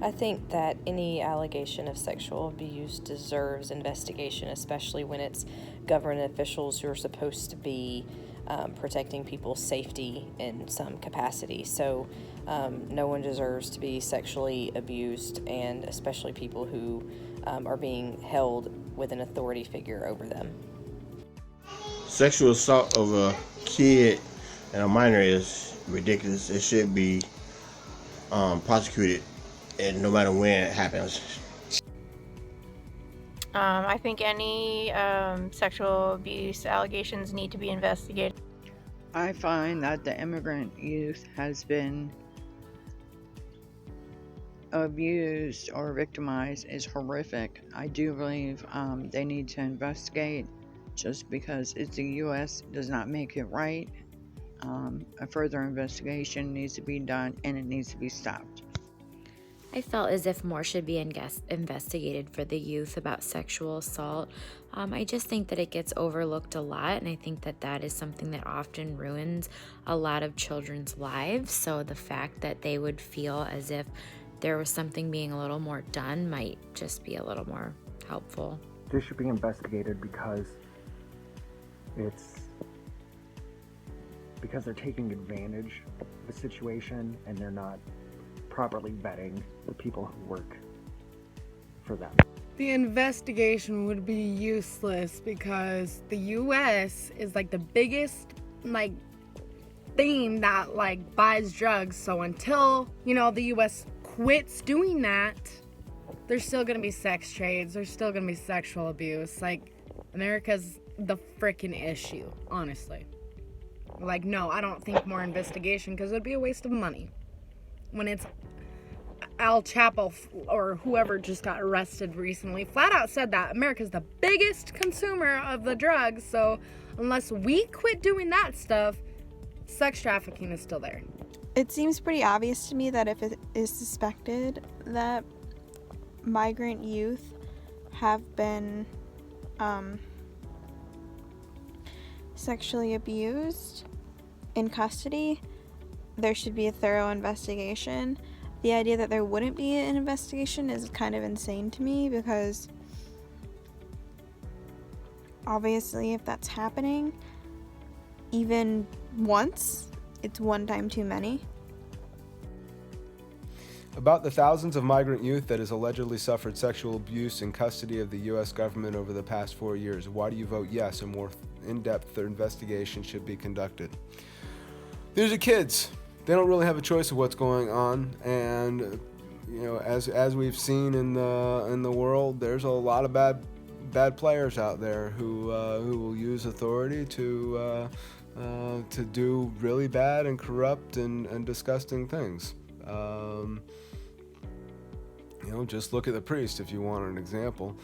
I think that any allegation of sexual abuse deserves investigation, especially when it's government officials who are supposed to be protecting people's safety in some capacity. So no one deserves to be sexually abused, and especially people who are being held with an authority figure over them. Sexual assault of a kid and a minor is ridiculous. It should be prosecuted, and no matter when it happens. I think any sexual abuse allegations need to be investigated. I find that the immigrant youth has been abused or victimized is horrific. I do believe they need to investigate. Just because it's the U.S. does not make it right. A further investigation needs to be done, and it needs to be stopped. I felt as if more should be investigated for the youth about sexual assault. I just think that it gets overlooked a lot, and I think that that is something that often ruins a lot of children's lives. So the fact that they would feel as if there was something being a little more done might just be a little more helpful. This should be investigated because they're taking advantage of the situation and they're not properly vetting the people who work for them. The investigation would be useless because the US is like the biggest thing that buys drugs. So until, the US quits doing that, there's still gonna be sex trades, there's still gonna be sexual abuse. America's the frickin' issue, honestly. No, I don't think more investigation because it'd be a waste of money. When it's Al Chapo or whoever just got arrested recently, flat out said that America's the biggest consumer of the drugs, so unless we quit doing that stuff, sex trafficking is still there. It seems pretty obvious to me that if it is suspected that migrant youth have been sexually abused in custody, there should be a thorough investigation. The idea that there wouldn't be an investigation is kind of insane to me because obviously if that's happening even once, it's one time too many. About the thousands of migrant youth that has allegedly suffered sexual abuse in custody of the U.S. government over the past 4 years, why do you vote yes? A more in-depth investigation should be conducted. These are kids. They don't really have a choice of what's going on, and as we've seen in the world, there's a lot of bad players out there who will use authority to do really bad and corrupt and disgusting things. Just look at the priest if you want an example.